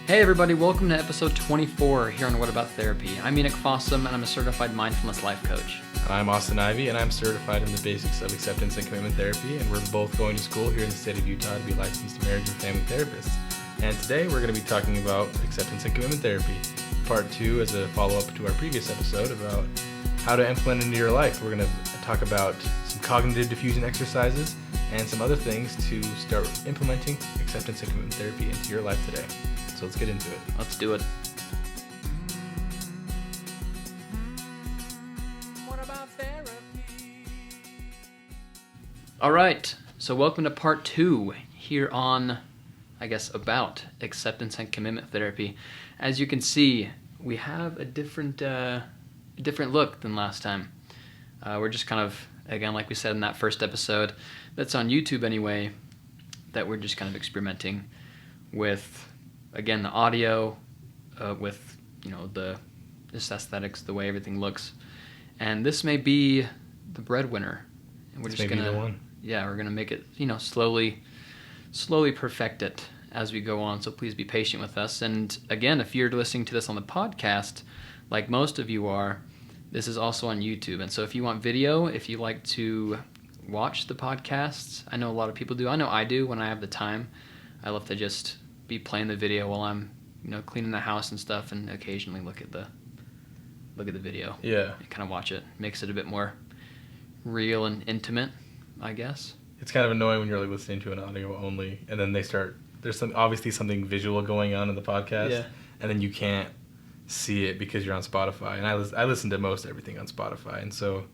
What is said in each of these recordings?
Hey everybody, welcome to episode 24 here on What About Therapy. I'm Enoch and Austin, and I'm a certified mindfulness life coach. I'm Austin Ivy, and I'm certified in the basics of acceptance and commitment therapy, and we're both going to school here in the state of Utah to be licensed marriage and family therapists. And today we're going to be talking about acceptance and commitment therapy, part 2 as a follow-up to our previous episode about how to implement it into your life. We're going to talk about some cognitive diffusion exercises and some other things to start implementing acceptance and commitment therapy into your life today. So let's get into it. Let's do it. What about therapy? All right, so welcome to part 2 here on, about acceptance and commitment therapy. As you can see, we have a different look than last time. We're just kind of, again, like we said in that first episode, that's on YouTube anyway, that we're just kind of experimenting with, again, the audio, with, the aesthetics, the way everything looks. And this may be the breadwinner. And we're just gonna, we're gonna make it, slowly perfect it as we go on. So please be patient with us. And again, if you're listening to this on the podcast, like most of you are, this is also on YouTube. And so if you want video, if you like to watch the podcasts, I know a lot of people do. I know I do when I have the time. I love to just be playing the video while I'm, cleaning the house and stuff, and occasionally look at the video. Yeah. And kind of watch it. Makes it a bit more real and intimate, I guess. It's kind of annoying when you're listening to an audio only, and then there's obviously something visual going on in the podcast, and then you can't see it because you're on Spotify. And I listen to most everything on Spotify, and so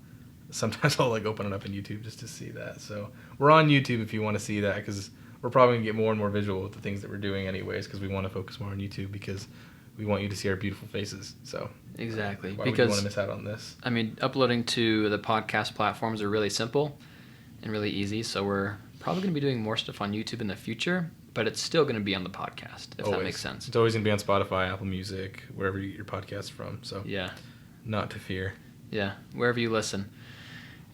sometimes I'll open it up on YouTube just to see that. So we're on YouTube if you want to see that, because we're probably going to get more and more visual with the things that we're doing anyways, because we want to focus more on YouTube because we want you to see our beautiful faces. So exactly. Why would you want to miss out on this? I mean, uploading to the podcast platforms are really simple and really easy, so we're probably going to be doing more stuff on YouTube in the future, but it's still going to be on the podcast, if that makes sense. It's always going to be on Spotify, Apple Music, wherever you get your podcasts from. So yeah, not to fear. Yeah, wherever you listen.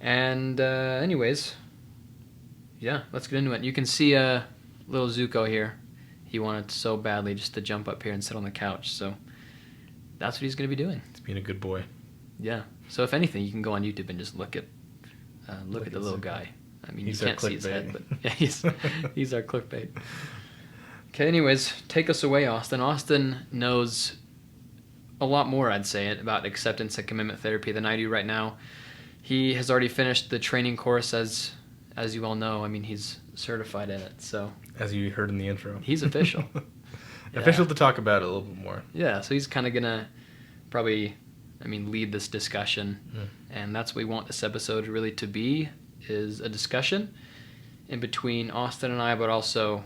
And anyways, yeah, let's get into it. You can see little Zuko here. He wanted so badly just to jump up here and sit on the couch, so that's what he's going to be doing. He's being a good boy. Yeah. So if anything, you can go on YouTube and just look at the little guy. I mean, he's you can't see his head, but yeah, he's our clickbait. Okay, anyways, take us away, Austin. Austin knows a lot more, I'd say, about acceptance and commitment therapy than I do right now. He has already finished the training course, as you all know. I mean, he's certified in it, so. As you heard in the intro. He's official. Official to talk about it a little bit more. Yeah, so he's kind of going to probably, lead this discussion. And that's what we want this episode really to be, is a discussion in between Austin and I, but also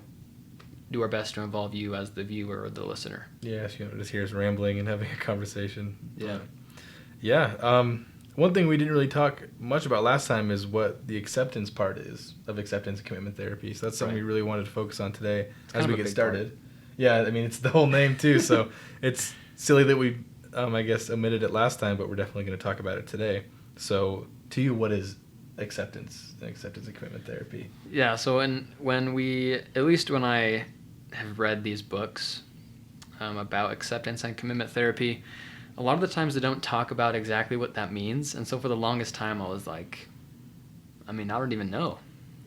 do our best to involve you as the viewer or the listener. Yeah, just hear us rambling and having a conversation. Yeah. One thing we didn't really talk much about last time is what the acceptance part is of acceptance and commitment therapy. So that's something we really wanted to focus on today as we get started. Part. Yeah, I mean, it's the whole name too, so it's silly that we, omitted it last time, but we're definitely going to talk about it today. So to you, what is acceptance and commitment therapy? Yeah, so when I have read these books about acceptance and commitment therapy, a lot of the times they don't talk about exactly what that means. And so for the longest time I was like, I don't even know.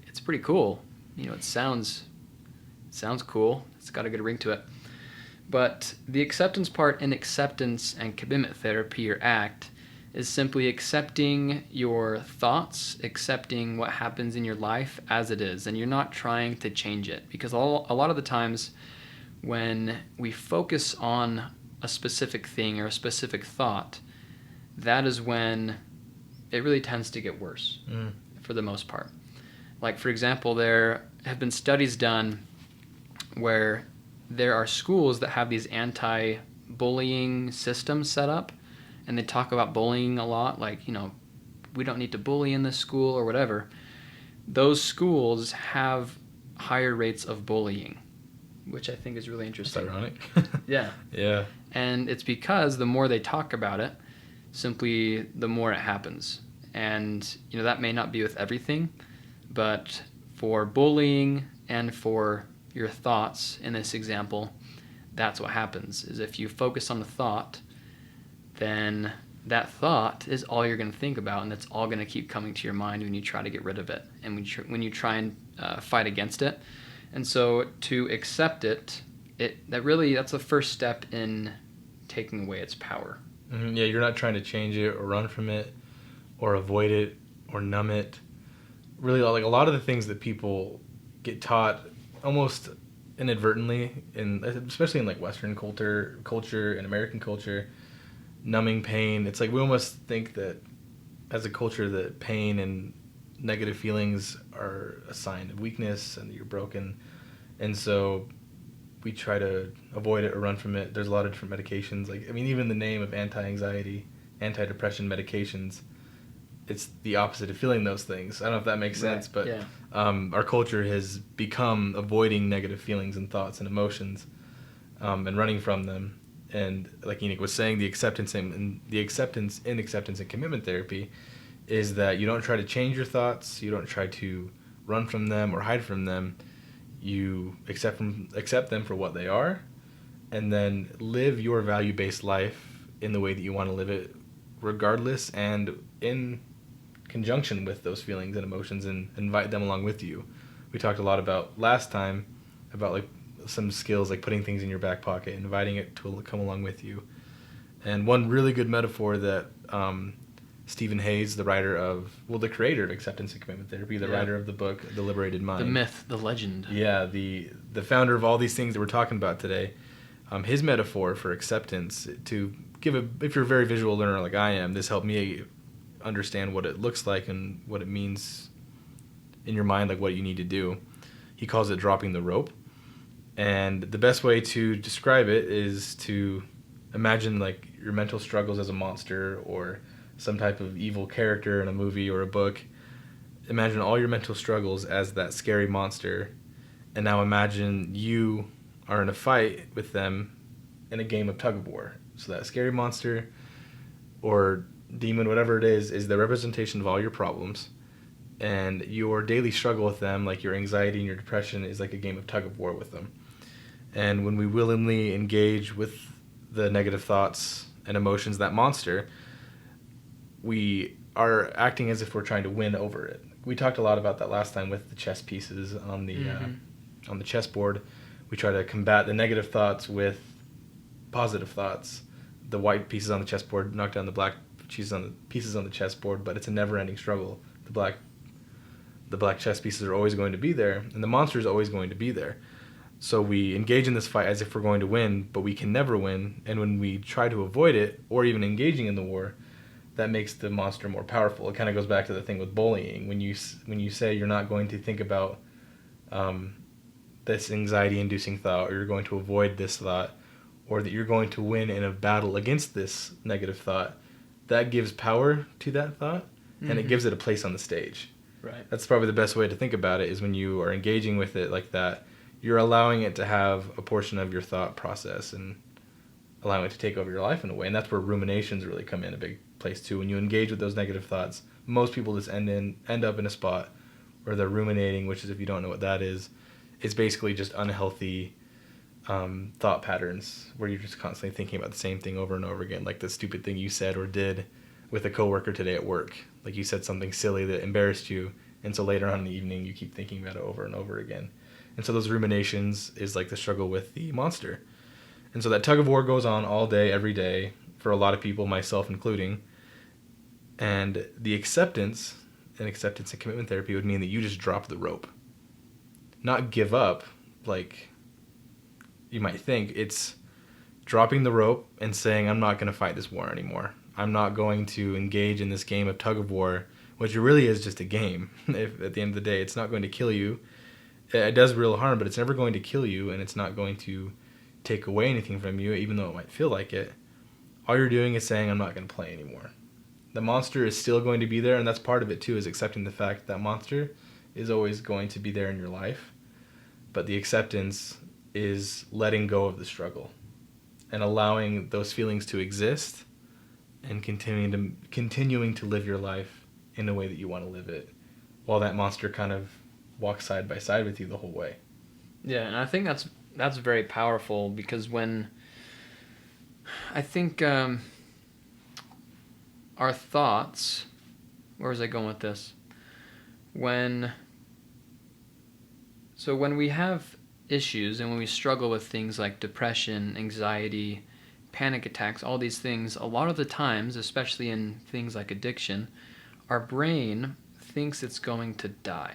It's pretty cool. It sounds cool. It's got a good ring to it. But the acceptance part in acceptance and commitment therapy, or ACT, is simply accepting your thoughts, accepting what happens in your life as it is. And you're not trying to change it. Because a lot of the times when we focus on a specific thing or a specific thought, that is when it really tends to get worse for the most part. Like, for example, there have been studies done where there are schools that have these anti-bullying systems set up, and they talk about bullying a lot, like, we don't need to bully in this school or whatever. Those schools have higher rates of bullying, which I think is really interesting. That's ironic. Yeah. Yeah. And it's because the more they talk about it, simply the more it happens. And, that may not be with everything, but for bullying and for your thoughts in this example, that's what happens. Is if you focus on the thought, then that thought is all you're going to think about, and that's all going to keep coming to your mind when you try to get rid of it, and when you try and fight against it. And so to accept it, that's the first step in taking away its power. Mm-hmm. Yeah, you're not trying to change it or run from it or avoid it or numb it. Really, like a lot of the things that people get taught almost inadvertently, especially in like Western culture and American culture, numbing pain. It's like we almost think that as a culture that pain and negative feelings are a sign of weakness and that you're broken. And so we try to avoid it or run from it. There's a lot of different medications. Like, I mean, even the name of anti-anxiety, antidepressant medications, it's the opposite of feeling those things. I don't know if that makes sense, but yeah. Our culture has become avoiding negative feelings and thoughts and emotions and running from them. And like Enoch was saying, the acceptance in acceptance and commitment therapy is that you don't try to change your thoughts, you don't try to run from them or hide from them. You accept them for what they are, and then live your value-based life in the way that you want to live it, regardless and in conjunction with those feelings and emotions, and invite them along with you. We talked a lot about last time about like some skills like putting things in your back pocket, inviting it to come along with you. And one really good metaphor that Stephen Hayes, the creator of Acceptance and Commitment Therapy, the writer of the book The Liberated Mind, the myth, the legend, the founder of all these things that we're talking about today, his metaphor for acceptance, to if you're a very visual learner like I am, this helped me understand what it looks like and what it means in your mind, like what you need to do. He calls it dropping the rope. And the best way to describe it is to imagine like your mental struggles as a monster or some type of evil character in a movie or a book. Imagine all your mental struggles as that scary monster. And now imagine you are in a fight with them in a game of tug of war. So that scary monster or demon, whatever it is the representation of all your problems. And your daily struggle with them, like your anxiety and your depression, is like a game of tug of war with them. And when we willingly engage with the negative thoughts and emotions, that monster, we are acting as if we're trying to win over it. We talked a lot about that last time with the chess pieces on the chessboard. We try to combat the negative thoughts with positive thoughts. The white pieces on the chessboard knock down the black pieces on the chessboard, but it's a never-ending struggle. The black chess pieces are always going to be there, and the monster is always going to be there. So we engage in this fight as if we're going to win, but we can never win. And when we try to avoid it, or even engaging in the war, that makes the monster more powerful. It kind of goes back to the thing with bullying. When you say you're not going to think about this anxiety-inducing thought, or you're going to avoid this thought, or that you're going to win in a battle against this negative thought, that gives power to that thought, and it gives it a place on the stage. Right. That's probably the best way to think about it, is when you are engaging with it like that, you're allowing it to have a portion of your thought process and allowing it to take over your life in a way. And that's where ruminations really come in a big place too. When you engage with those negative thoughts, most people just end up in a spot where they're ruminating, which is, if you don't know what that is, it's basically just unhealthy thought patterns where you're just constantly thinking about the same thing over and over again, like the stupid thing you said or did with a coworker today at work. Like you said something silly that embarrassed you, and so later on in the evening you keep thinking about it over and over again. And so those ruminations is like the struggle with the monster. And so that tug of war goes on all day, every day, for a lot of people, myself including. And the acceptance and commitment therapy would mean that you just drop the rope. Not give up, like you might think. It's dropping the rope and saying, I'm not going to fight this war anymore. I'm not going to engage in this game of tug of war, which really is just a game. If at the end of the day, it's not going to kill you. It does real harm, but it's never going to kill you, and it's not going to take away anything from you, even though it might feel like it. All you're doing is saying, I'm not going to play anymore. The monster is still going to be there, and that's part of it too, is accepting the fact that monster is always going to be there in your life. But the acceptance is letting go of the struggle and allowing those feelings to exist and continuing to live your life in the way that you want to live it, while that monster kind of walks side by side with you the whole way. Yeah, and I think that's that's very powerful, because when I think our thoughts, where was I going with this? When we have issues and when we struggle with things like depression, anxiety, panic attacks, all these things, a lot of the times, especially in things like addiction, our brain thinks it's going to die.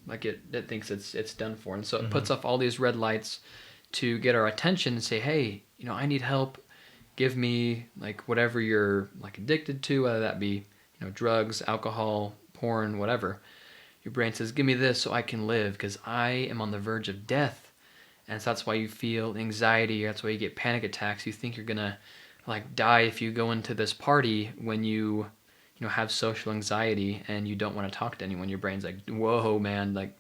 Like it thinks it's done for. And so it puts off all these red lights to get our attention and say, hey, I need help. Give me like whatever you're like addicted to, whether that be, drugs, alcohol, porn, whatever. Your brain says, give me this so I can live, because I am on the verge of death. And so that's why you feel anxiety. That's why you get panic attacks. You think you're going to like die if you go into this party when you have social anxiety and you don't want to talk to anyone. Your brain's like, whoa, man, like,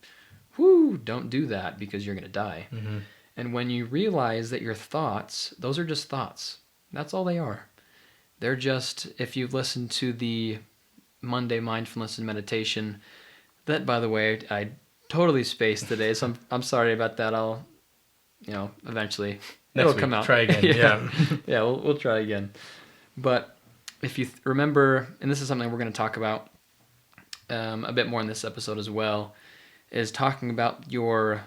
whoo, don't do that because you're going to die. Mm-hmm. And when you realize that your thoughts, those are just thoughts. That's all they are. They're just, if you've listened to the Monday mindfulness and meditation, that, by the way, I totally spaced today, so I'm sorry about that. I'll, eventually it'll come out. Try again. Yeah. Yeah, we'll try again. But if you remember, and this is something we're going to talk about a bit more in this episode as well, is talking about your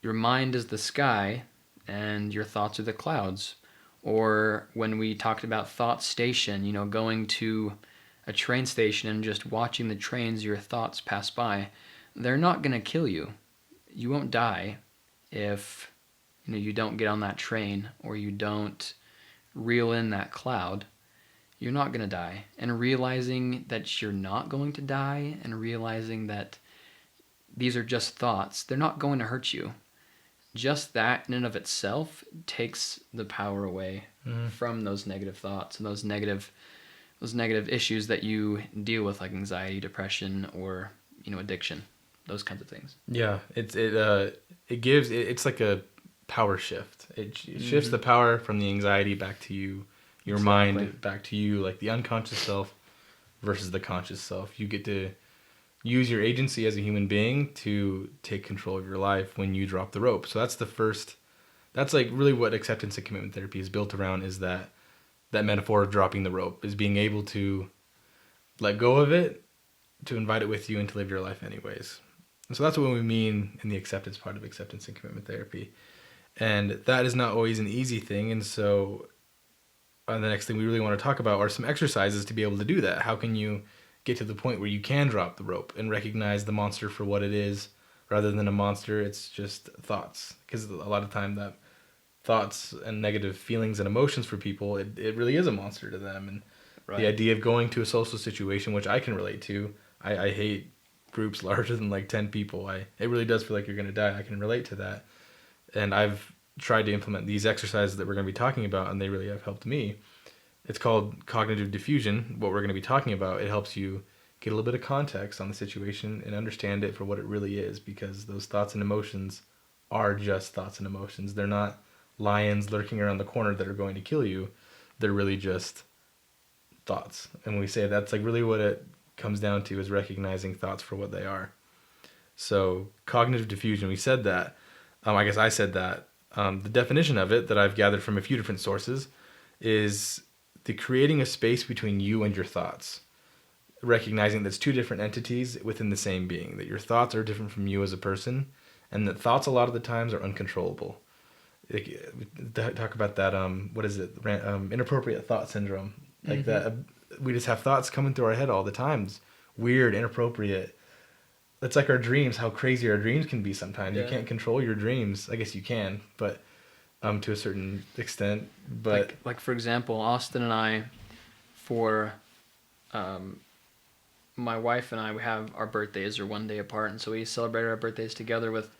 mind is the sky and your thoughts are the clouds. Or when we talked about thought station, going to a train station and just watching the trains, your thoughts pass by, they're not going to kill you. You won't die if you don't get on that train or you don't reel in that cloud. You're not going to die. And realizing that you're not going to die and realizing that these are just thoughts, they're not going to hurt you. Just that in and of itself takes the power away from those negative thoughts and those negative issues that you deal with, like anxiety, depression, or addiction, those kinds of things. Yeah, it's like a power shift. It shifts the power from the anxiety back to you, your mind back to you, like the unconscious self versus the conscious self. You get to use your agency as a human being to take control of your life when you drop the rope. So that's like really what acceptance and commitment therapy is built around, is that metaphor of dropping the rope, is being able to let go of it, to invite it with you, and to live your life anyways. And so that's what we mean in the acceptance part of acceptance and commitment therapy. And that is not always an easy thing. And so the next thing we really want to talk about are some exercises to be able to do that. How can you get to the point where you can drop the rope and recognize the monster for what it is, rather than a monster, it's just thoughts? Because a lot of time that thoughts and negative feelings and emotions for people, it really is a monster to them. And the idea of going to a social situation, which I can relate to, I hate groups larger than like 10 people. It really does feel like you're going to die. I can relate to that. And I've tried to implement these exercises that we're going to be talking about, and they really have helped me. It's called cognitive diffusion, what we're going to be talking about. It helps you get a little bit of context on the situation and understand it for what it really is, because those thoughts and emotions are just thoughts and emotions. They're not lions lurking around the corner that are going to kill you. They're really just thoughts. And when we say that's like really what it comes down to, is recognizing thoughts for what they are. So cognitive diffusion, we said that. I guess I said that. The definition of it that I've gathered from a few different sources is the creating a space between you and your thoughts. Recognizing that it's two different entities within the same being, that your thoughts are different from you as a person, and that thoughts a lot of the times are uncontrollable. Talk about that, what is it? Inappropriate thought syndrome. Like that, we just have thoughts coming through our head all the time. Weird, inappropriate. It's like our dreams, how crazy our dreams can be sometimes. Yeah. You can't control your dreams. I guess you can, but to a certain extent. But like for example, Austin and I, for my wife and I, we have our birthdays are one day apart, and so we celebrated our birthdays together with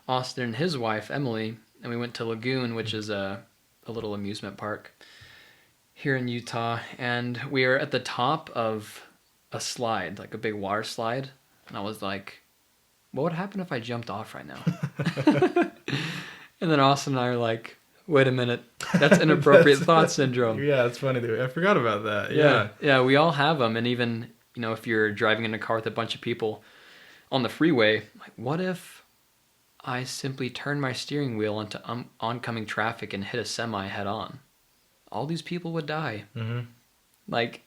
Austin and his wife Emily, and we went to Lagoon, which is a little amusement park here in Utah, and we were at the top of a slide, like a big water slide, and I was like, what would happen if I jumped off right now? And then Austin and I are like, wait a minute, that's inappropriate thought syndrome. Yeah, it's funny. I forgot about that. Yeah, we all have them. And even, if you're driving in a car with a bunch of people on the freeway, like, what if I simply turned my steering wheel into oncoming traffic and hit a semi head on. All these people would die. Mm-hmm. Like,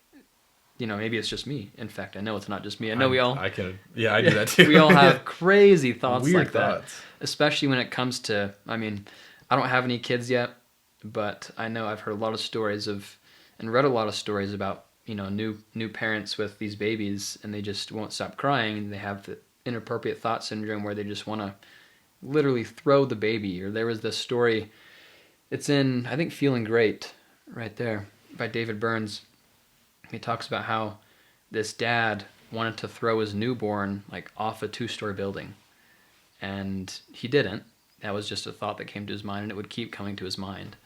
maybe it's just me. In fact, I know it's not just me. I know we all... I do that too. We all have crazy thoughts Weird like thoughts. that. Especially when it comes to... I mean, I don't have any kids yet, but I know I've heard a lot of stories and read a lot of stories about, new parents with these babies, and they just won't stop crying, and they have the inappropriate thought syndrome where they just want to literally throw the baby. Or there was this story, it's in, I think, Feeling Great, right there, by David Burns. He talks about how this dad wanted to throw his newborn off a 2-story building, and he didn't. That was just a thought that came to his mind, and it would keep coming to his mind.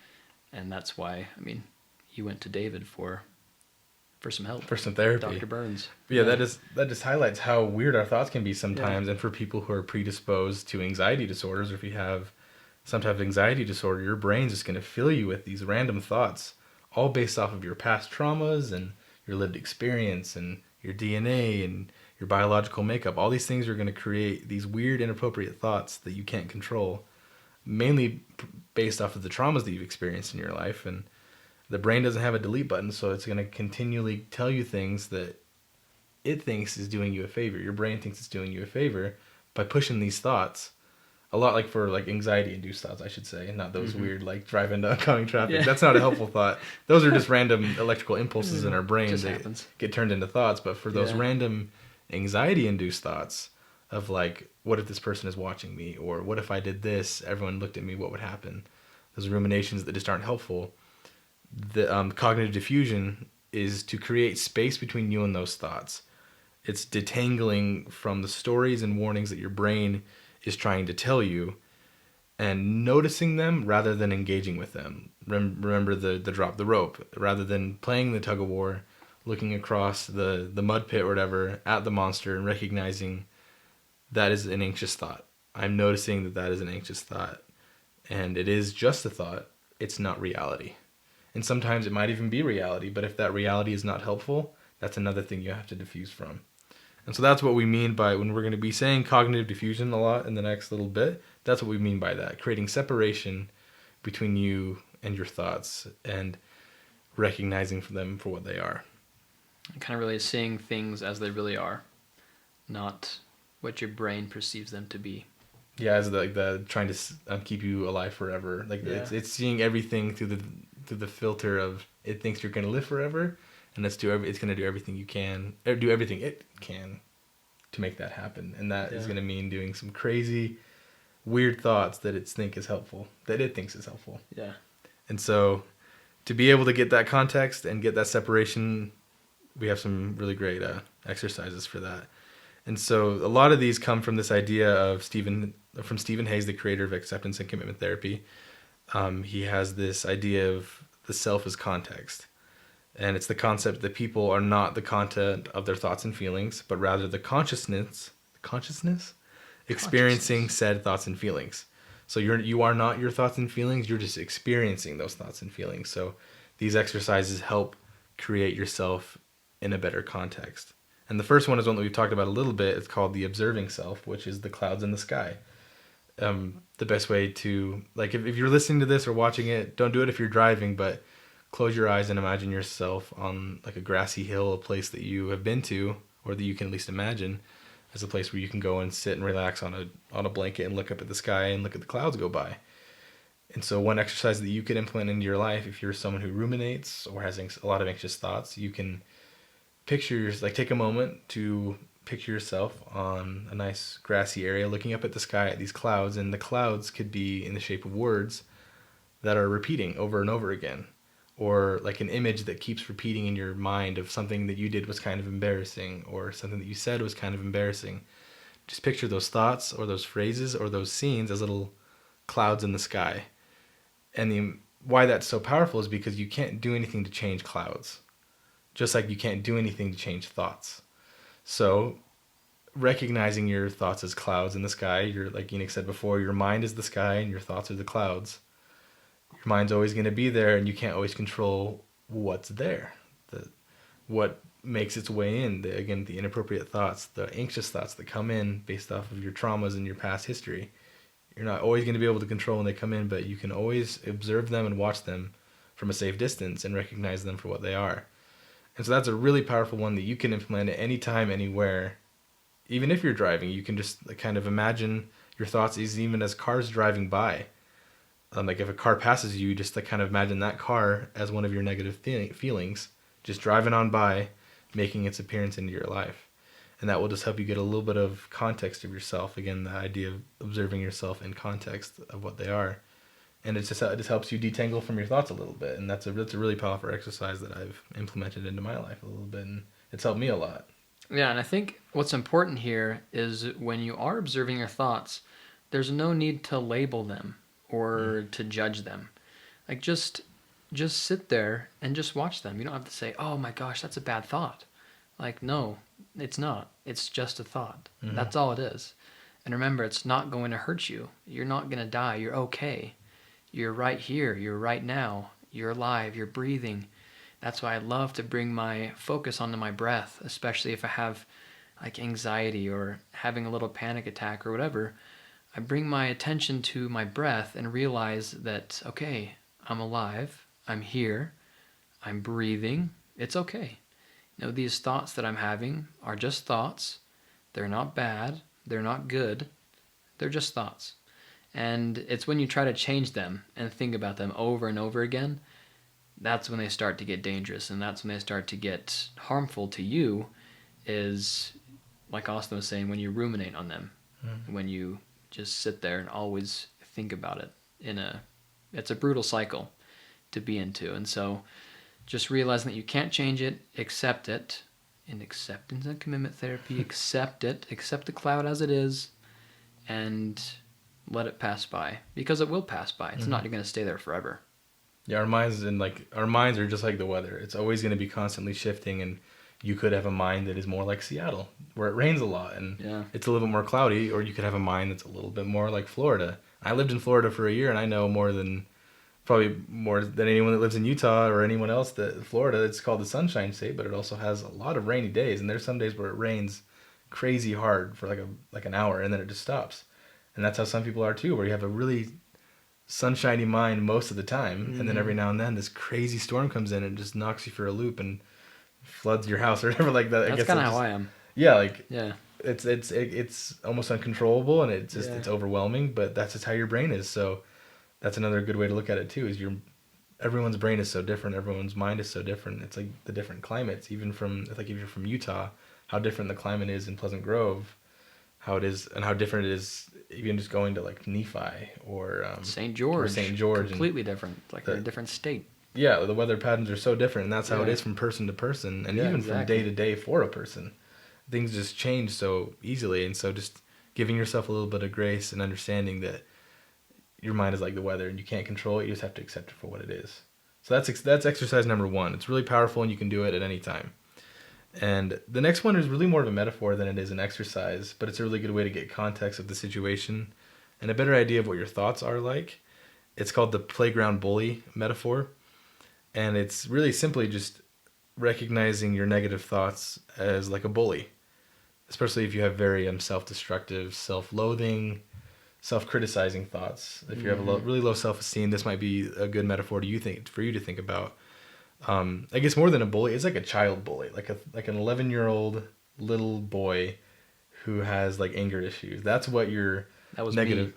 And that's why, he went to David for some help. For some therapy. Dr. Burns. Yeah, that just highlights how weird our thoughts can be sometimes. Yeah. And for people who are predisposed to anxiety disorders, or if you have some type of anxiety disorder, your brain's just going to fill you with these random thoughts, all based off of your past traumas and your lived experience and your DNA and your biological makeup. All these things are going to create these weird, inappropriate thoughts that you can't control, mainly based off of the traumas that you've experienced in your life. And the brain doesn't have a delete button, so it's going to continually tell you things that it thinks is doing you a favor. Your brain thinks it's doing you a favor by pushing these thoughts. A lot for anxiety-induced thoughts, I should say, and not those weird drive into oncoming traffic. Yeah. That's not a helpful thought. Those are just random electrical impulses in our brain that get turned into thoughts. But for those random anxiety-induced thoughts of what if this person is watching me? Or what if I did this? Everyone looked at me, what would happen? Those ruminations that just aren't helpful. The cognitive diffusion is to create space between you and those thoughts. It's detangling from the stories and warnings that your brain is trying to tell you and noticing them rather than engaging with them. Remember the drop the rope. Rather than playing the tug of war, looking across the mud pit or whatever at the monster and recognizing that is an anxious thought. I'm noticing that is an anxious thought. And it is just a thought. It's not reality. And sometimes it might even be reality, but if that reality is not helpful, that's another thing you have to diffuse from. And so that's what we mean by, when we're going to be saying cognitive diffusion a lot in the next little bit, that's what we mean by that, creating separation between you and your thoughts and recognizing them for what they are. And kind of really seeing things as they really are, not what your brain perceives them to be. Yeah, as the trying to keep you alive forever. It's seeing everything through the filter of it thinks you're going to live forever, and it's going to do everything it can to make that happen. And that is going to mean doing some crazy, weird thoughts that it thinks is helpful. Yeah. And so to be able to get that context and get that separation, we have some really great exercises for that. And so a lot of these come from this idea of Stephen Hayes, the creator of acceptance and commitment therapy. He has this idea of the self as context. And it's the concept that people are not the content of their thoughts and feelings, but rather the consciousness experiencing said thoughts and feelings. So you are not your thoughts and feelings, you're just experiencing those thoughts and feelings. So these exercises help create yourself in a better context. And the first one is one that we've talked about a little bit. It's called the observing self, which is the clouds in the sky. The best way to, if you're listening to this or watching it, don't do it if you're driving, but close your eyes and imagine yourself on a grassy hill, a place that you have been to, or that you can at least imagine as a place where you can go and sit and relax on a blanket and look up at the sky and look at the clouds go by. And so one exercise that you could implement into your life, if you're someone who ruminates or has a lot of anxious thoughts, you can take a moment to picture yourself on a nice grassy area looking up at the sky at these clouds, and the clouds could be in the shape of words that are repeating over and over again, or an image that keeps repeating in your mind of something that you did was kind of embarrassing, or something that you said was kind of embarrassing. Just picture those thoughts or those phrases or those scenes as little clouds in the sky. And why that's so powerful is because you can't do anything to change clouds, just like you can't do anything to change thoughts. So recognizing your thoughts as clouds in the sky, like Enoch said before, your mind is the sky and your thoughts are the clouds. Your mind's always going to be there, and you can't always control what's there. What makes its way in, the inappropriate thoughts, the anxious thoughts that come in based off of your traumas and your past history. You're not always going to be able to control when they come in, but you can always observe them and watch them from a safe distance and recognize them for what they are. And so that's a really powerful one that you can implement at any time, anywhere. Even if you're driving, you can just kind of imagine your thoughts even as cars driving by. Like if a car passes you, just kind of imagine that car as one of your negative feelings, just driving on by, making its appearance into your life. And that will just help you get a little bit of context of yourself. Again, the idea of observing yourself in context of what they are. And it just helps you detangle from your thoughts a little bit. And that's a really powerful exercise that I've implemented into my life a little bit. And it's helped me a lot. Yeah, and I think what's important here is when you are observing your thoughts, there's no need to label them or to judge them. Like just sit there and just watch them. You don't have to say, "Oh my gosh, that's a bad thought." Like, no, it's not. It's just a thought. Mm-hmm. That's all it is. And remember, it's not going to hurt you. You're not going to die. You're okay. You're right here. You're right now. You're alive. You're breathing. That's why I love to bring my focus onto my breath, especially if I have like anxiety or having a little panic attack or whatever. I bring my attention to my breath and realize that, okay, I'm alive. I'm here. I'm breathing. It's okay. You know, these thoughts that I'm having are just thoughts. They're not bad. They're not good. They're just thoughts. And it's when you try to change them and think about them over and over again, that's when they start to get dangerous, and that's when they start to get harmful to you, is, like Austin was saying, when you ruminate on them, when you just sit there and always think about it. It's a brutal cycle to be into. And so just realizing that you can't change it, accept it. In acceptance and commitment therapy, accept it, accept the cloud as it is, and let it pass by. Because it will pass by. It's not going to stay there forever. Yeah, our minds are just like the weather. It's always going to be constantly shifting, and you could have a mind that is more like Seattle, where it rains a lot and it's a little bit more cloudy, or you could have a mind that's a little bit more like Florida. I lived in Florida for a year, and I know probably more than anyone that lives in Utah or anyone else that Florida, it's called the Sunshine State, but it also has a lot of rainy days, and there's some days where it rains crazy hard for like an hour, and then it just stops. And that's how some people are too, where you have a really sunshiny mind most of the time, and then every now and then this crazy storm comes in and just knocks you for a loop and floods your house or whatever like that. That's kind of how I am. Yeah, it's almost uncontrollable, and it's overwhelming, but that's just how your brain is. So that's another good way to look at it too, is everyone's brain is so different, everyone's mind is so different. It's like the different climates, even if you're from Utah, how different the climate is in Pleasant Grove, how it is, and how different it is even just going to like Nephi or St. George. Completely different. It's like they're in a different state. Yeah, the weather patterns are so different, and that's how it is from person to person, and even from day to day for a person. Things just change so easily, and so just giving yourself a little bit of grace and understanding that your mind is like the weather, and you can't control it. You just have to accept it for what it is. So that's exercise number 1. It's really powerful, and you can do it at any time. And the next one is really more of a metaphor than it is an exercise, but it's a really good way to get context of the situation and a better idea of what your thoughts are like. It's called the playground bully metaphor, and it's really simply just recognizing your negative thoughts as like a bully, especially if you have very self-destructive, self-loathing, self-criticizing thoughts. If you have really low self-esteem, this might be a good metaphor for you to think about. I guess more than a bully, it's like a child bully, like an 11-year-old little boy who has like anger issues. That's what your negative.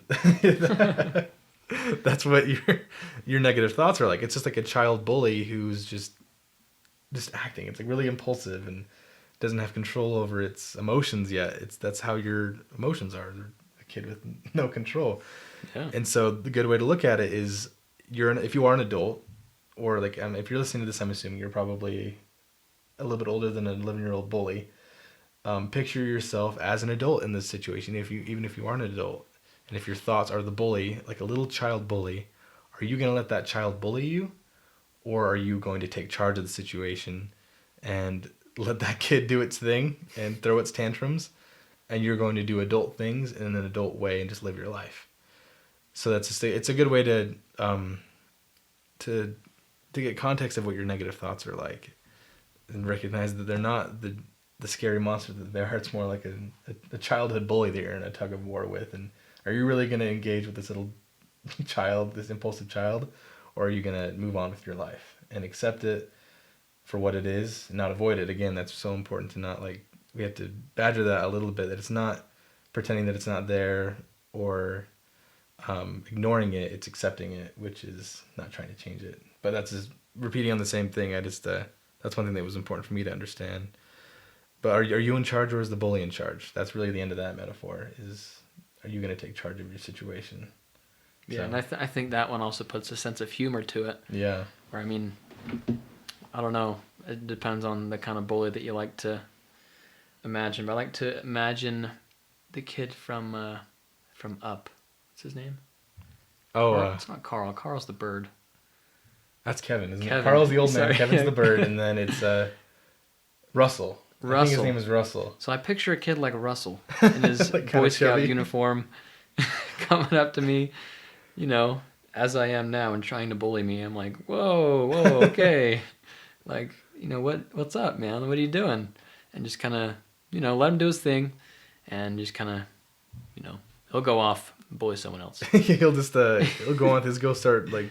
That's what your negative thoughts are like. It's just like a child bully who's just acting. It's like really impulsive and doesn't have control over its emotions yet. That's how your emotions are. They're a kid with no control. Yeah. And so the good way to look at it is if you are an adult, or like if you're listening to this, I'm assuming you're probably a little bit older than an 11-year-old bully. Picture yourself as an adult in this situation, even if you aren't an adult. And if your thoughts are the bully, like a little child bully, are you going to let that child bully you? Or are you going to take charge of the situation and let that kid do its thing and throw its tantrums? And you're going to do adult things in an adult way and just live your life. So it's a good way to get context of what your negative thoughts are like, and recognize that they're not the scary monster that they are. It's more like a childhood bully that you're in a tug of war with, and Are you really going to engage with this little child, this impulsive child, or are you going to move on with your life and accept it for what it is and not avoid it? Again, that's so important to not like, we have to badger that a little bit, that it's not pretending that it's not there or ignoring it, it's accepting it, which is not trying to change it. But that's just repeating on the same thing. I just, that's one thing that was important for me to understand. But are you in charge, or is the bully in charge? That's really the end of that metaphor, is are you going to take charge of your situation? Yeah, so. And I think that one also puts a sense of humor to it. Yeah. Or I mean, I don't know. It depends on the kind of bully that you like to imagine. But I like to imagine the kid from Up. What's his name? Oh, it's not Carl. Carl's the bird. That's Kevin, isn't it? Carl's the old man. Kevin's the bird, and then it's Russell. I think his name is Russell. So I picture a kid like Russell in his like Boy Scout uniform coming up to me, you know, as I am now and trying to bully me. I'm like, whoa, okay. Like, you know, what's up, man? What are you doing? And just kind of, you know, let him do his thing and just kind of, you know, he'll go off and bully someone else. he'll go on go start like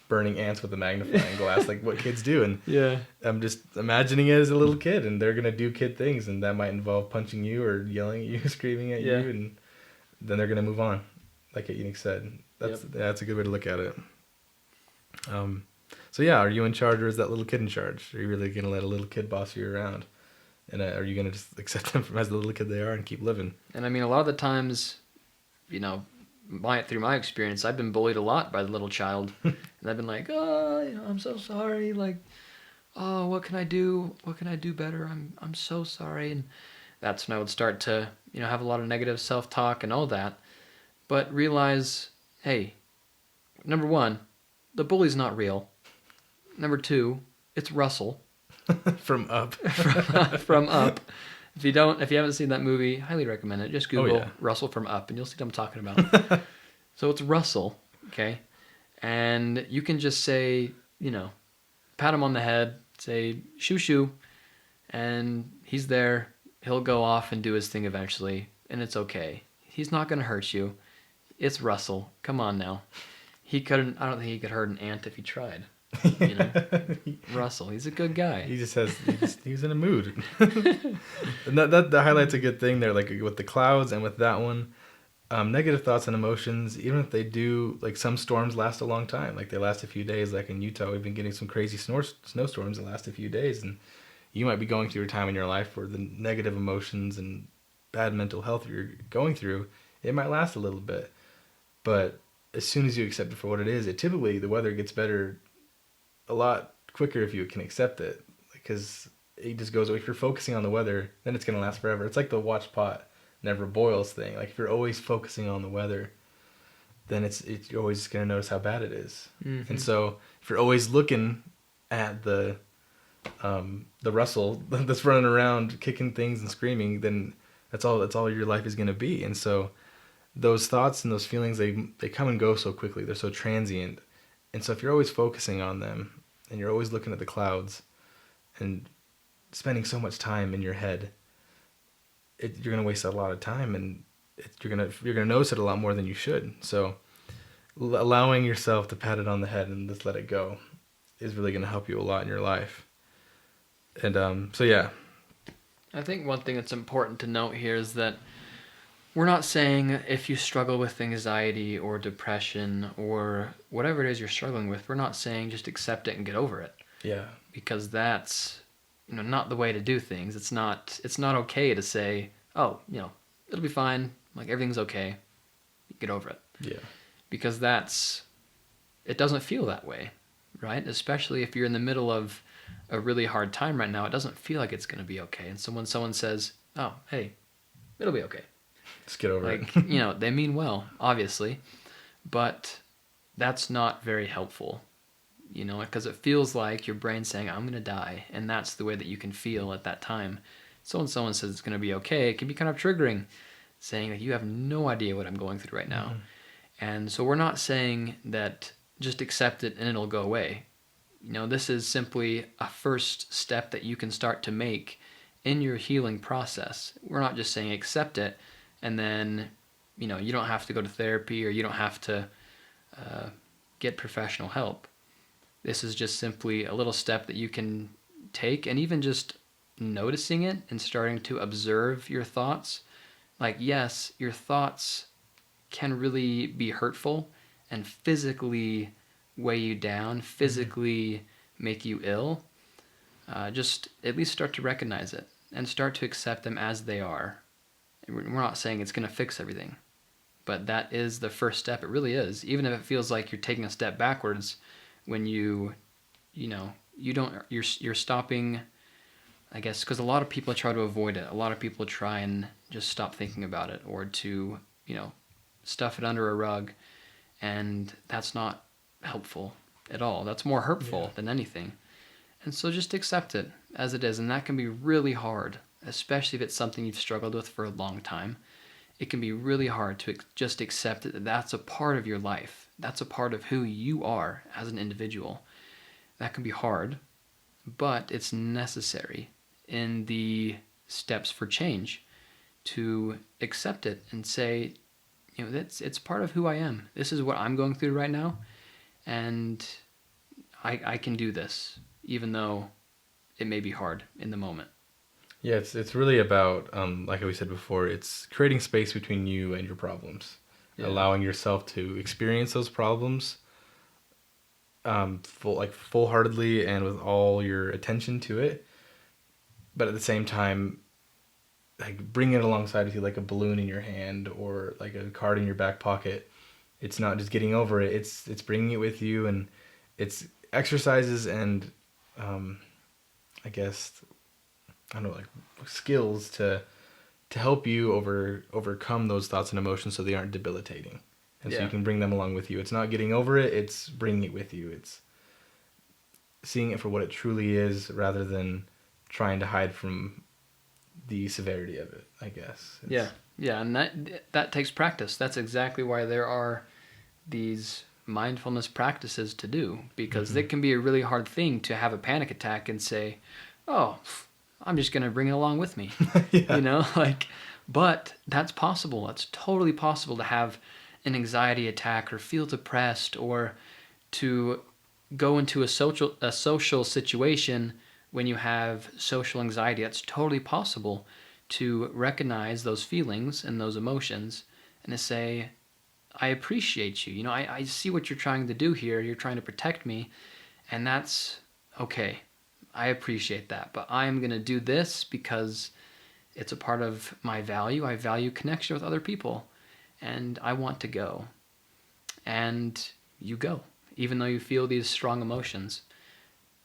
burning ants with a magnifying glass, like what kids do. And yeah, I'm just imagining it as a little kid, and they're gonna do kid things, and that might involve punching you or yelling at you, screaming at you, and then they're gonna move on, like Enoch said. That's a good way to look at it. So yeah, are you in charge, or is that little kid in charge? Are you really gonna let a little kid boss you around, and are you gonna just accept them as the little kid they are and keep living? And I mean, a lot of the times, you know, through my experience, I've been bullied a lot by the little child, and I've been like, oh, you know, I'm so sorry. Like, oh, what can I do? What can I do better? I'm so sorry. And that's when I would start to, you know, have a lot of negative self-talk and all that, but realize, hey, number one, the bully's not real. Number two, it's Russell from Up. from Up. If you haven't seen that movie, highly recommend it. Just Google Russell from Up, and you'll see what I'm talking about. So it's Russell, okay? And you can just say, you know, pat him on the head, say, shoo shoo, and he's there. He'll go off and do his thing eventually, and it's okay. He's not going to hurt you. It's Russell. Come on now. I don't think he could hurt an ant if he tried. You know, Russell, he's a good guy. He's in a mood. And that highlights a good thing there, like with the clouds and with that one. Negative thoughts and emotions, even if they do, like some storms last a long time, like they last a few days. Like in Utah, we've been getting some crazy snowstorms that last a few days, and you might be going through a time in your life where the negative emotions and bad mental health you're going through, it might last a little bit, but as soon as you accept it for what it is, typically the weather gets better a lot quicker if you can accept it, because it just goes away. If you're focusing on the weather, then it's going to last forever. It's like the watch pot never boils thing. Like if you're always focusing on the weather, then you're always going to notice how bad it is. Mm-hmm. And so if you're always looking at the Russell that's running around kicking things and screaming, then that's all your life is going to be. And so those thoughts and those feelings, they come and go so quickly. They're so transient. And so if you're always focusing on them and you're always looking at the clouds and spending so much time in your head, you're going to waste a lot of time, and you're going to notice it a lot more than you should. So allowing yourself to pat it on the head and just let it go is really going to help you a lot in your life. And so yeah. I think one thing that's important to note here is that we're not saying if you struggle with anxiety or depression or whatever it is you're struggling with, we're not saying just accept it and get over it. Yeah. Because that's, you know, not the way to do things. It's not okay to say, oh, you know, it'll be fine. Like everything's okay. Get over it. Yeah. Because it doesn't feel that way, right? Especially if you're in the middle of a really hard time right now, it doesn't feel like it's going to be okay. And so when someone says, oh, hey, it'll be okay. Just get over it. You know, they mean well, obviously, but that's not very helpful, you know, because it feels like your brain's saying, I'm going to die, and that's the way that you can feel at that time. So when someone says it's going to be okay, it can be kind of triggering, saying that you have no idea what I'm going through right now. Mm-hmm. And so we're not saying that just accept it and it'll go away. You know, this is simply a first step that you can start to make in your healing process. We're not just saying accept it and then, you don't have to go to therapy, or you don't have to get professional help. This is just simply a little step that you can take, and even just noticing it and starting to observe your thoughts. Like, yes, your thoughts can really be hurtful and physically weigh you down, physically make you ill. Just at least start to recognize it and start to accept them as they are. We're not saying it's going to fix everything, but that is the first step. It really is. Even if it feels like you're taking a step backwards, when you're stopping, I guess, because a lot of people try to avoid it. A lot of people try and just stop thinking about it, or to, stuff it under a rug, and that's not helpful at all. That's more hurtful than anything. And so just accept it as it is, and that can be really hard, especially if it's something you've struggled with for a long time. It can be really hard to just accept that that's a part of your life. That's a part of who you are as an individual. That can be hard, but it's necessary in the steps for change to accept it and say, it's part of who I am. This is what I'm going through right now, and I can do this, even though it may be hard in the moment. Yeah, it's really about, like we said before, it's creating space between you and your problems, allowing yourself to experience those problems full-heartedly and with all your attention to it, but at the same time, like, bring it alongside with you like a balloon in your hand or like a card in your back pocket. It's not just getting over it. It's bringing it with you, and it's exercises and I guess, I don't know, like skills to help you overcome those thoughts and emotions so they aren't debilitating. And so you can bring them along with you. It's not getting over it, it's bringing it with you. It's seeing it for what it truly is rather than trying to hide from the severity of it, I guess. And that takes practice. That's exactly why there are these mindfulness practices to do, because it can be a really hard thing to have a panic attack and say, oh, I'm just going to bring it along with me. But that's possible. It's totally possible to have an anxiety attack or feel depressed, or to go into a social situation when you have social anxiety. That's totally possible, to recognize those feelings and those emotions and to say, I appreciate you. I see what you're trying to do here. You're trying to protect me, and that's okay. I appreciate that, but I'm going to do this because it's a part of my value. I value connection with other people, and I want to go. And you go, even though you feel these strong emotions.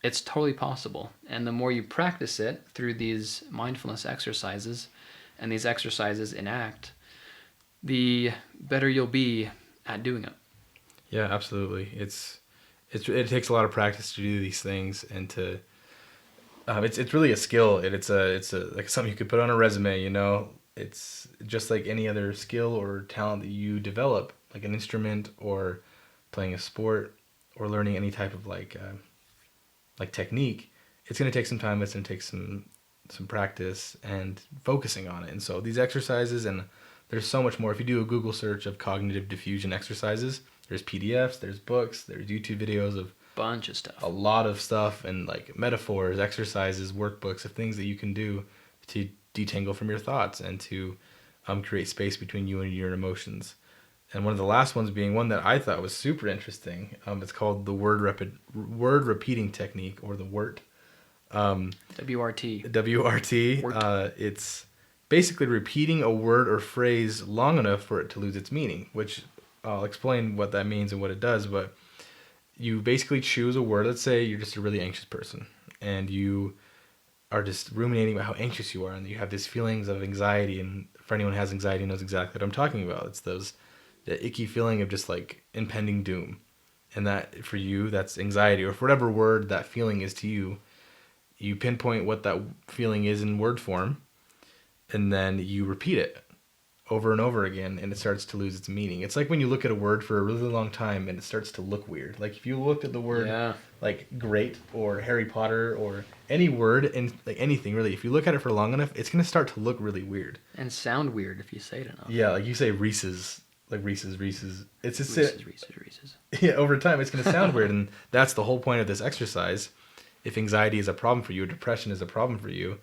It's totally possible. And the more you practice it through these mindfulness exercises, and these exercises enact, the better you'll be at doing it. Yeah, absolutely. It takes a lot of practice to do these things, and to it's really a skill. It's like something you could put on a resume. It's just like any other skill or talent that you develop, like an instrument or playing a sport or learning any type of like technique. It's going to take some time. It's going to take some practice and focusing on it. And so these exercises, and there's so much more. If you do a Google search of cognitive diffusion exercises, there's PDFs, there's books, there's YouTube videos of bunch of stuff, a lot of stuff, and like metaphors, exercises, workbooks of things that you can do to detangle from your thoughts and to create space between you and your emotions. And one of the last ones being one that I thought was super interesting. It's called the word repeating technique, or the WORT. WRT. WRT. It's basically repeating a word or phrase long enough for it to lose its meaning, which I'll explain what that means and what it does. But you basically choose a word. Let's say you're just a really anxious person, and you are just ruminating about how anxious you are, and you have these feelings of anxiety. And for anyone who has anxiety knows exactly what I'm talking about. It's the icky feeling of just like impending doom. And that, for you, that's anxiety, or for whatever word that feeling is to you. You pinpoint what that feeling is in word form, and then you repeat it over and over again, and it starts to lose its meaning. It's like when you look at a word for a really long time and it starts to look weird. Like if you looked at the word like great or Harry Potter or any word in like anything really, if you look at it for long enough, it's going to start to look really weird. And sound weird if you say it enough. Yeah, like you say Reese's, like Reese's. It's just Reese's. Yeah, over time it's going to sound weird, and that's the whole point of this exercise. If anxiety is a problem for you, or depression is a problem for you,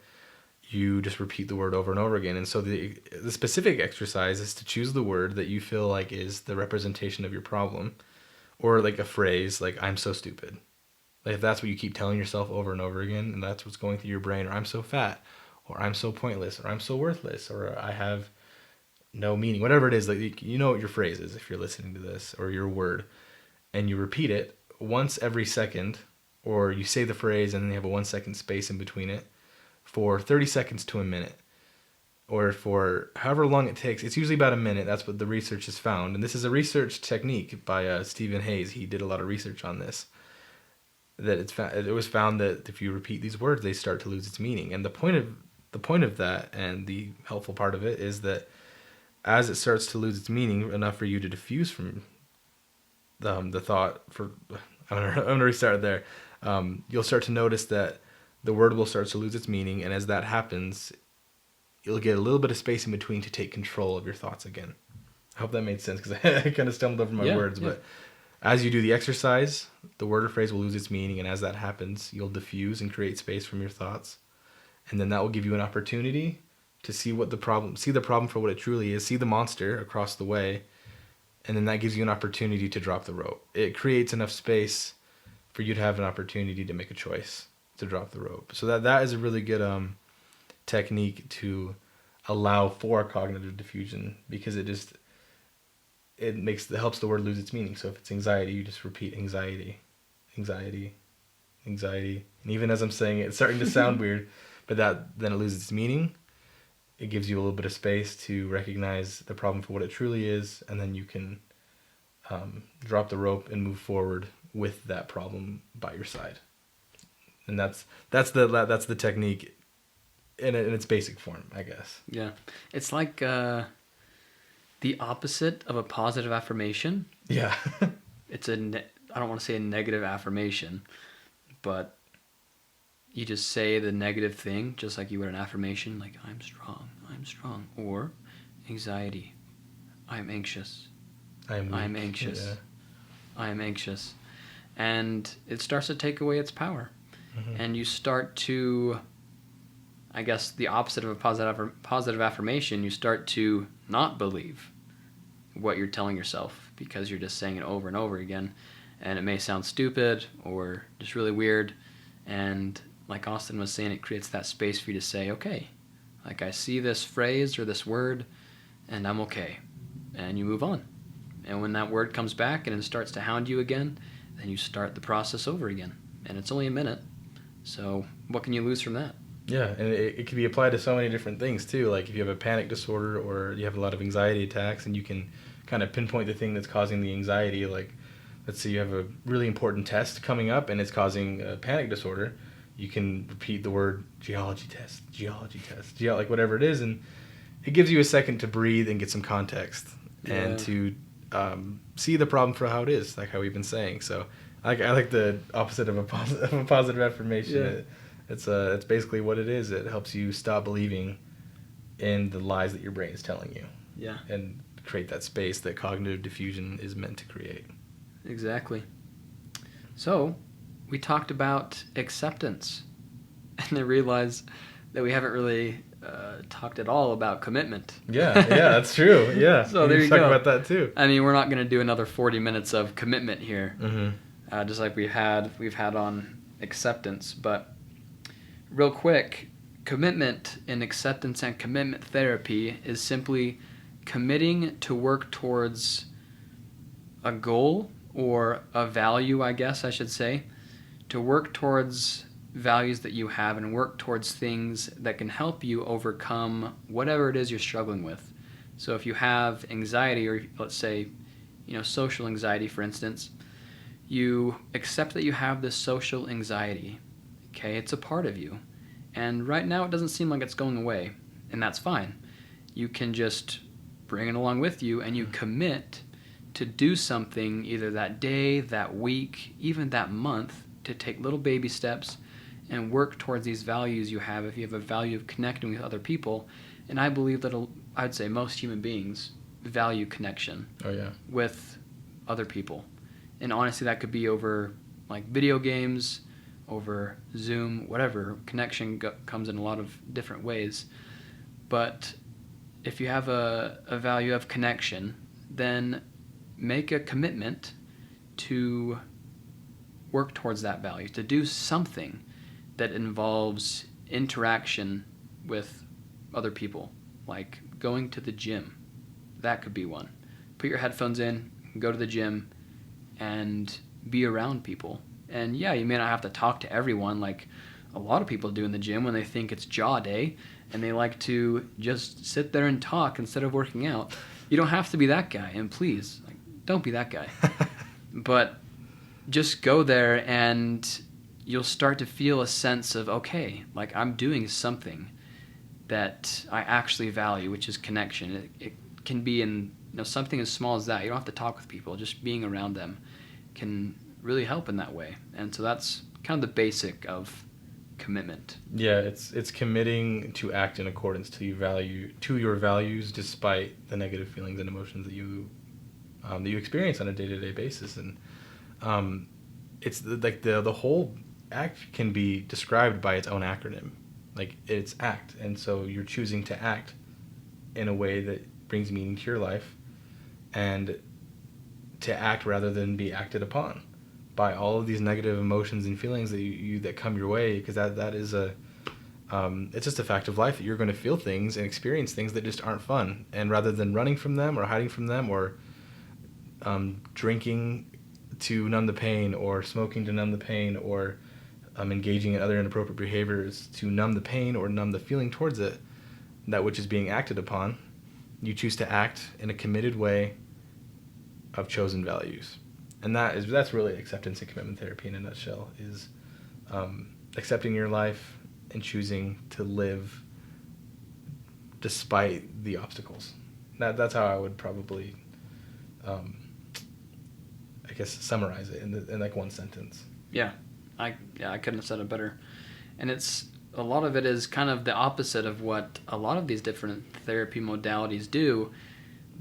you just repeat the word over and over again. And so the specific exercise is to choose the word that you feel like is the representation of your problem, or like a phrase like "I'm so stupid." Like if that's what you keep telling yourself over and over again, and that's what's going through your brain, or "I'm so fat," or "I'm so pointless," or "I'm so worthless," or "I have no meaning," whatever it is, like you know what your phrase is if you're listening to this, or your word, and you repeat it once every second, or you say the phrase and then you have a 1 second space in between it for 30 seconds to a minute, or for however long it takes. It's usually about a minute. That's what the research has found, and this is a research technique by Stephen Hayes. He did a lot of research on this. That it was found that if you repeat these words, they start to lose its meaning. And the point of that, and the helpful part of it, is that as it starts to lose its meaning enough for you to diffuse from the thought, I'm going to restart there. You'll start to notice that the word will start to lose its meaning, and as that happens, you'll get a little bit of space in between to take control of your thoughts again. I hope that made sense, because I kind of stumbled over my words, but as you do the exercise, the word or phrase will lose its meaning, and as that happens, you'll diffuse and create space from your thoughts, and then that will give you an opportunity to see the problem for what it truly is, see the monster across the way, and then that gives you an opportunity to drop the rope. It creates enough space for you to have an opportunity to make a choice to drop the rope. So that is a really good technique to allow for cognitive diffusion, because it helps the word lose its meaning. So if it's anxiety, you just repeat anxiety, anxiety, anxiety, and even as I'm saying it, it's starting to sound weird, but then it loses its meaning. It gives you a little bit of space to recognize the problem for what it truly is, and then you can drop the rope and move forward with that problem by your side. And that's the technique in its basic form, I guess. Yeah, it's like the opposite of a positive affirmation. Yeah. It's I don't want to say a negative affirmation, but you just say the negative thing just like you would an affirmation, like I'm strong, or anxiety, I'm anxious, I'm anxious, yeah. I'm anxious, and it starts to take away its power. Mm-hmm. And you start to, I guess the opposite of a positive affirmation, you start to not believe what you're telling yourself, because you're just saying it over and over again, and it may sound stupid or just really weird. And like Austin was saying, it creates that space for you to say, okay, like I see this phrase or this word and I'm okay, and you move on. And when that word comes back and it starts to hound you again, then you start the process over again, and it's only a minute. So what can you lose from that? Yeah, and it can be applied to so many different things too. Like if you have a panic disorder or you have a lot of anxiety attacks, and you can kind of pinpoint the thing that's causing the anxiety. Like let's say you have a really important test coming up and it's causing a panic disorder. You can repeat the word geology test, like whatever it is, and it gives you a second to breathe and get some context and to see the problem for how it is, like how we've been saying. So I like the opposite of a positive affirmation. Yeah. It's basically what it is. It helps you stop believing in the lies that your brain is telling you. Yeah. And create that space that cognitive diffusion is meant to create. Exactly. So we talked about acceptance, and I realized that we haven't really talked at all about commitment. Yeah, that's true. Yeah. So there you go. Talk about that too. I mean, we're not going to do another 40 minutes of commitment here, mm-hmm. Just like we've had on acceptance. But real quick, commitment in acceptance and commitment therapy is simply committing to work towards a goal or a value, I guess I should say, to work towards values that you have and work towards things that can help you overcome whatever it is you're struggling with. So if you have anxiety, or let's say, social anxiety, for instance, you accept that you have this social anxiety. Okay, it's a part of you. And right now it doesn't seem like it's going away, and that's fine. You can just bring it along with you, and you commit to do something either that day, that week, even that month, to take little baby steps and work towards these values you have. If you have a value of connecting with other people, and I believe that I'd say most human beings value connection with other people. And honestly, that could be over like video games, over Zoom, whatever. Connection comes in a lot of different ways. But if you have a value of connection, then make a commitment to work towards that value, to do something that involves interaction with other people, like going to the gym. That could be one. Put your headphones in, go to the gym, and be around people. And yeah, you may not have to talk to everyone like a lot of people do in the gym when they think it's jaw day, and they like to just sit there and talk instead of working out. You don't have to be that guy, and please, like, don't be that guy. But just go there, and you'll start to feel a sense of, okay, like I'm doing something that I actually value, which is connection. It can be in something as small as that. You don't have to talk with people. Just being around them can really help in that way. And so that's kind of the basic of commitment. Yeah, it's committing to act in accordance to your values, despite the negative feelings and emotions that you experience on a day-to-day basis. And it's the whole act can be described by its own acronym. Like, it's ACT, and so you're choosing to act in a way that brings meaning to your life, and to act rather than be acted upon by all of these negative emotions and feelings that come your way, because that is it's just a fact of life that you're going to feel things and experience things that just aren't fun. And rather than running from them or hiding from them, or drinking to numb the pain, or smoking to numb the pain, or engaging in other inappropriate behaviors to numb the pain or numb the feeling towards it, that which is being acted upon, you choose to act in a committed way of chosen values. And that's really acceptance and commitment therapy in a nutshell, is accepting your life and choosing to live despite the obstacles. That's how I would probably, I guess, summarize it in like one sentence. Yeah, I couldn't have said it better. And a lot of it is kind of the opposite of what a lot of these different therapy modalities do.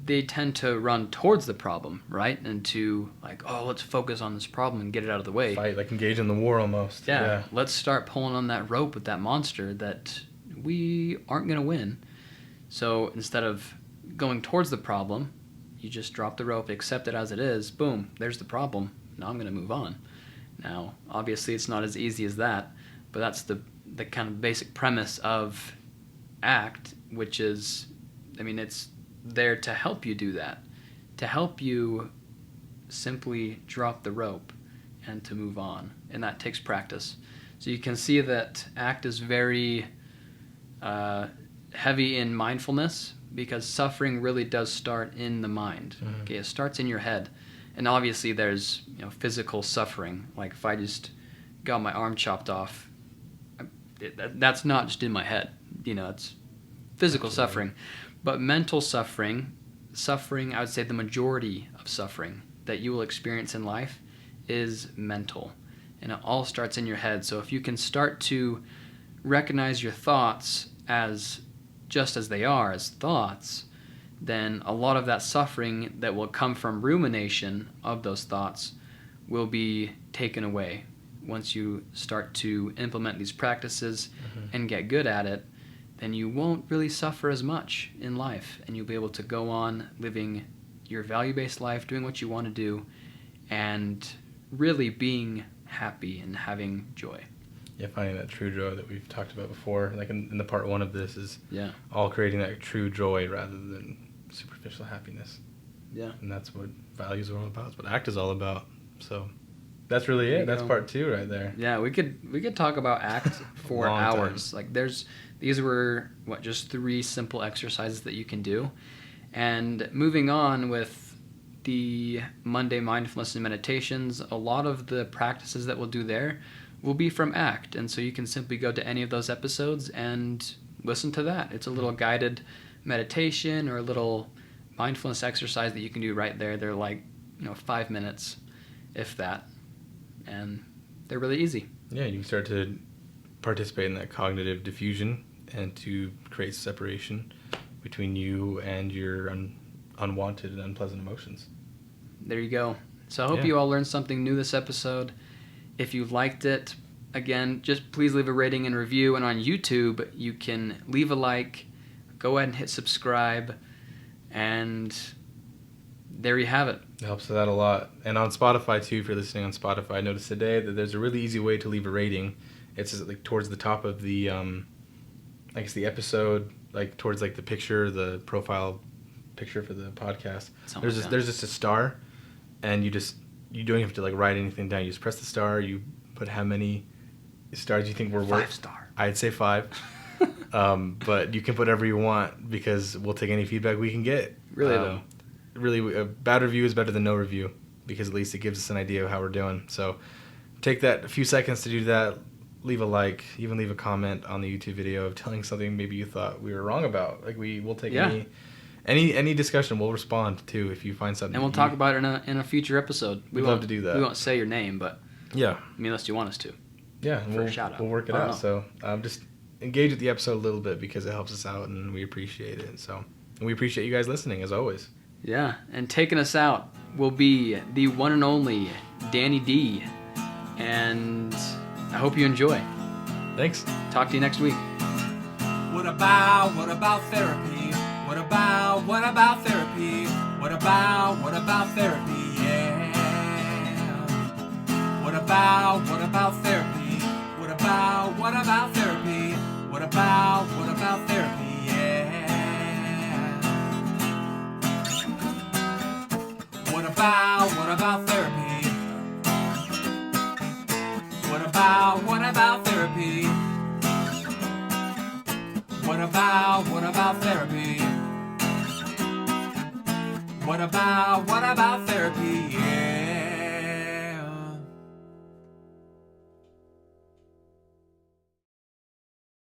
They tend to run towards the problem, right? And to like, oh, let's focus on this problem and get it out of the way. Fight, like engage in the war almost. Yeah. Let's start pulling on that rope with that monster that we aren't going to win. So instead of going towards the problem, you just drop the rope, accept it as it is. Boom, there's the problem. Now I'm going to move on. Now, obviously, it's not as easy as that, but that's the kind of basic premise of ACT, which is, it's there to help you do that, to help you simply drop the rope and to move on. And that takes practice. So you can see that ACT is very heavy in mindfulness, because suffering really does start in the mind. Mm-hmm. Okay, it starts in your head. And obviously there's physical suffering. Like if I just got my arm chopped off, that's not just in my head. It's physical Absolutely. Suffering. But mental suffering, I would say the majority of suffering that you will experience in life is mental. And it all starts in your head. So if you can start to recognize your thoughts as just as they are, as thoughts, then a lot of that suffering that will come from rumination of those thoughts will be taken away. Once you start to implement these practices and get good at it, then you won't really suffer as much in life, and you'll be able to go on living your value-based life, doing what you want to do, and really being happy and having joy. Yeah, finding that true joy that we've talked about before, like in the part one of this, is all creating that true joy rather than superficial happiness. Yeah. And that's what values are all about. That's what ACT is all about. So that's really it. That's part 2 right there. Yeah, we could talk about ACT for hours. Time. Like these were just 3 simple exercises that you can do. And moving on with the Monday mindfulness and meditations, a lot of the practices that we'll do there will be from ACT. And so you can simply go to any of those episodes and listen to that. It's a little guided meditation or a little mindfulness exercise that you can do right there. They're like, 5 minutes, if that. And they're really easy. Yeah, you can start to participate in that cognitive diffusion and to create separation between you and your unwanted and unpleasant emotions. There you go. So I hope you all learned something new this episode. If you liked it, again, just please leave a rating and review. And on YouTube, you can leave a like, go ahead and hit subscribe, and there you have it. It helps with that a lot. And on Spotify, too, if you're listening on Spotify, I noticed today that there's a really easy way to leave a rating. It's just like towards the top of the, I guess the episode, like towards like the picture, the profile picture for the podcast. There's just a star, and you don't have to like write anything down. You just press the star. You put how many stars you think we're worth. 5 star. I'd say 5. But you can put whatever you want because we'll take any feedback we can get. Really though. Really, a bad review is better than no review because at least it gives us an idea of how we're doing. So take that a few seconds to do that. Leave a like, even leave a comment on the YouTube video of telling something maybe you thought we were wrong about. Like we'll take any discussion. We'll respond to if you find something. And we'll talk about it in a future episode. We'd love to do that. We won't say your name, but unless you want us to. Yeah, for a shout out. We'll work it out. So just engage with the episode a little bit because it helps us out and we appreciate it. And we appreciate you guys listening as always. Yeah, and taking us out will be the one and only Danny D. And I hope you enjoy. Thanks. Talk to you next week. What about therapy? What about therapy? What about therapy? Yeah. What about therapy?